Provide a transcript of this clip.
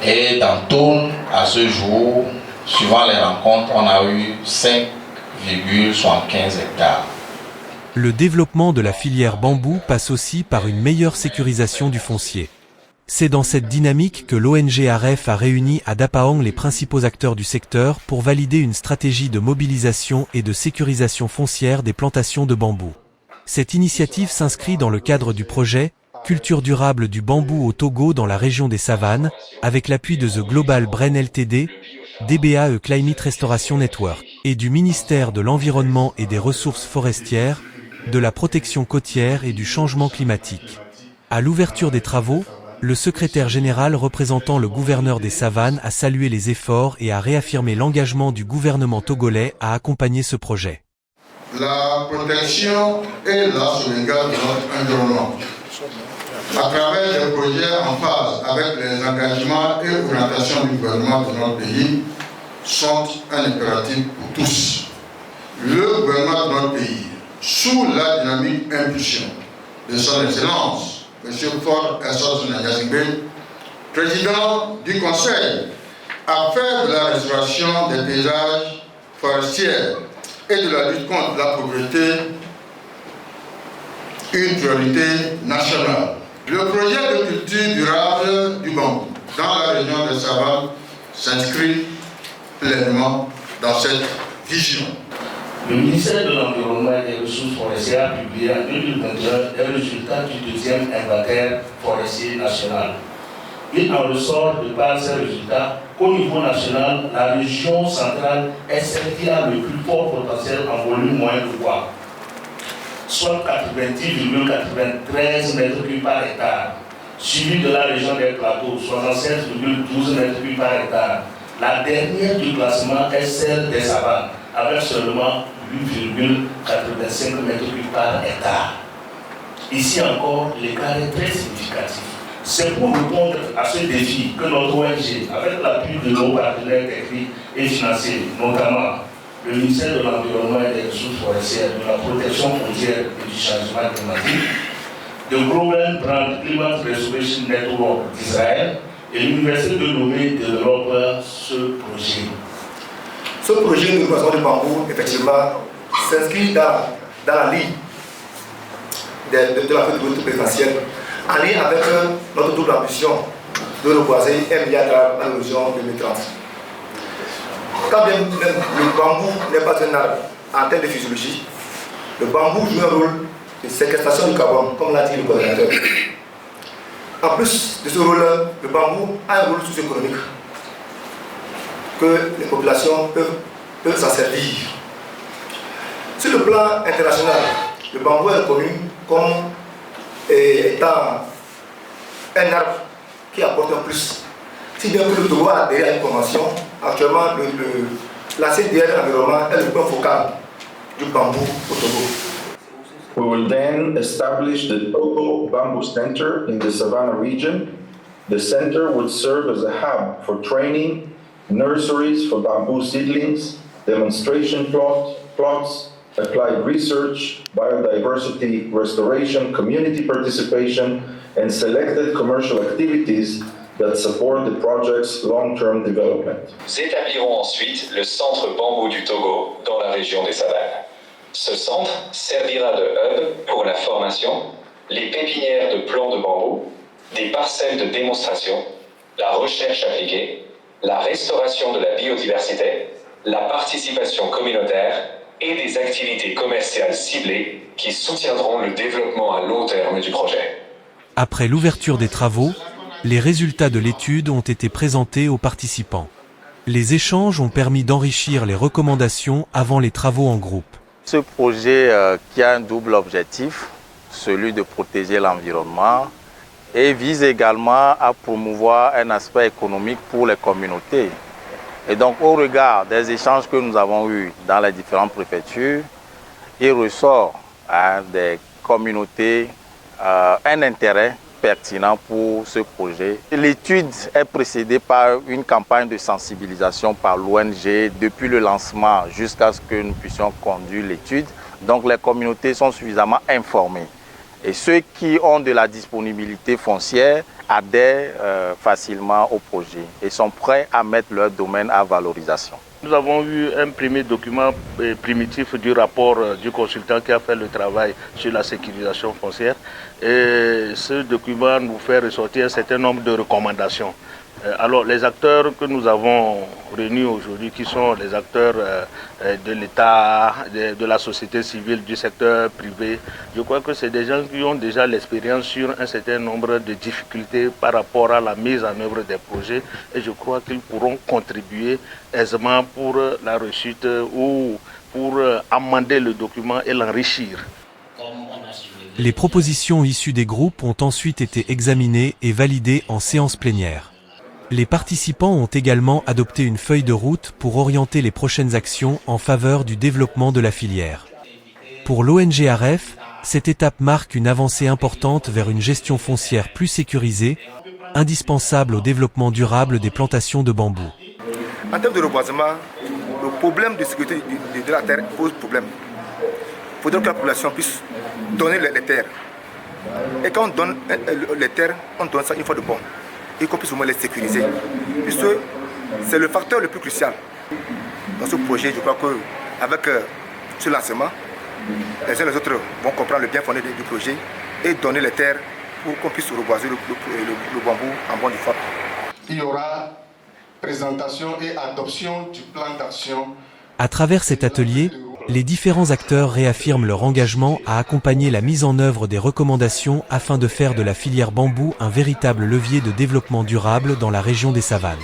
Et dans Thône, à ce jour, suivant les rencontres, on a eu 5,75 hectares. Le développement de la filière bambou passe aussi par une meilleure sécurisation du foncier. C'est dans cette dynamique que l'ONG AREF a réuni à Dapahong les principaux acteurs du secteur pour valider une stratégie de mobilisation et de sécurisation foncière des plantations de bambou. Cette initiative s'inscrit dans le cadre du projet « Culture durable du bambou au Togo dans la région des savanes » avec l'appui de The Global Brain Ltd, DBAE Climate Restoration Network et du ministère de l'Environnement et des Ressources forestières, de la protection côtière et du changement climatique. À l'ouverture des travaux, le secrétaire général représentant le gouverneur des savanes a salué les efforts et a réaffirmé l'engagement du gouvernement togolais à accompagner ce projet. La protection et la sauvegarde de notre environnement, à travers des projets en phase avec les engagements et orientations du gouvernement de notre pays, sont un impératif pour tous. Le gouvernement de notre pays, sous la dynamique impulsion de son Excellence, M. Ford Essos Nanyasingbe, président du Conseil, a fait de la restauration des paysages forestiers et de la lutte contre la pauvreté une priorité nationale. Le projet de culture durable du bambou dans la région de Savanes s'inscrit pleinement dans cette vision. Le ministère de l'Environnement et des Ressources forestières a publié en 2021 les résultats du deuxième inventaire forestier national. Il en ressort de par ces résultats qu'au niveau national, la région centrale est celle qui a le plus fort potentiel en volume moyen de bois, soit 90,93 mètres cubes par hectare, suivi de la région des plateaux, 76,12 mètres cubes par hectare. La dernière du classement est celle des savanes, avec seulement 8,85 mètres cubes par hectare. Ici encore, l'écart est très significatif. C'est pour répondre à ce défi que notre ONG, avec l'appui de nos partenaires techniques et financiers, notamment le ministère de l'Environnement et des Ressources forestières, de la protection côtière et du changement climatique, de Global Brand Climate Restoration Network d'Israël et l'Université de Lomé développe ce projet. Ce projet de reboisement de bambou, effectivement, s'inscrit dans la ligne de la feuille de route présidentielle, en lien avec notre double ambition de reboiser 1 milliard d'arbres à l'horizon 2030. Quand bien le bambou n'est pas un arbre en termes de physiologie, le bambou joue un rôle de séquestration du carbone, comme l'a dit le coordinateur. En plus de ce rôle, le bambou a un rôle socio-économique que les populations peuvent s'en servir. Sur le plan international, le bambou est reconnu comme étant un arbre qui apporte un plus. Si bien que le Togo a adhéré à une convention, actuellement la CDR Environnement est le point focal du bambou au Togo. We will then establish the Togo Bamboo Center in the Savannah region. The center will serve as a hub for training, nurseries for bamboo seedlings, demonstration plots, applied research, biodiversity restoration, community participation, and selected commercial activities that support the project's long-term development. Nous établirons ensuite le centre bambou du Togo dans la région des savanes. Ce centre servira de hub pour la formation, les pépinières de plants de bambou, des parcelles de démonstration, la recherche appliquée, la restauration de la biodiversité, la participation communautaire et des activités commerciales ciblées qui soutiendront le développement à long terme du projet. Après l'ouverture des travaux, les résultats de l'étude ont été présentés aux participants. Les échanges ont permis d'enrichir les recommandations avant les travaux en groupe. Ce projet qui a un double objectif, celui de protéger l'environnement, et vise également à promouvoir un aspect économique pour les communautés. Et donc au regard des échanges que nous avons eus dans les différentes préfectures, il ressort des communautés un intérêt pertinent pour ce projet. L'étude est précédée par une campagne de sensibilisation par l'ONG depuis le lancement jusqu'à ce que nous puissions conduire l'étude. Donc les communautés sont suffisamment informées. Et ceux qui ont de la disponibilité foncière adhèrent facilement au projet et sont prêts à mettre leur domaine à valorisation. Nous avons eu un premier document primitif du rapport du consultant qui a fait le travail sur la sécurisation foncière. Et ce document nous fait ressortir un certain nombre de recommandations. Alors les acteurs que nous avons réunis aujourd'hui, qui sont les acteurs de l'État, de la société civile, du secteur privé, je crois que c'est des gens qui ont déjà l'expérience sur un certain nombre de difficultés par rapport à la mise en œuvre des projets et je crois qu'ils pourront contribuer aisément pour la réussite ou pour amender le document et l'enrichir. Les propositions issues des groupes ont ensuite été examinées et validées en séance plénière. Les participants ont également adopté une feuille de route pour orienter les prochaines actions en faveur du développement de la filière. Pour l'ONG-AREF, cette étape marque une avancée importante vers une gestion foncière plus sécurisée, indispensable au développement durable des plantations de bambou. En termes de reboisement, le problème de sécurité de la terre pose problème. Il faudrait que la population puisse donner les terres. Et quand on donne les terres, on donne ça une fois de bon. Et qu'on puisse au moins les sécuriser. Puisque c'est le facteur le plus crucial. Dans ce projet, je crois qu'avec ce lancement, les uns et les autres vont comprendre le bien fondé du projet et donner les terres pour qu'on puisse reboiser le bambou en bonne forme. Il y aura présentation et adoption du plan d'action. À travers cet atelier, les différents acteurs réaffirment leur engagement à accompagner la mise en œuvre des recommandations afin de faire de la filière bambou un véritable levier de développement durable dans la région des Savanes.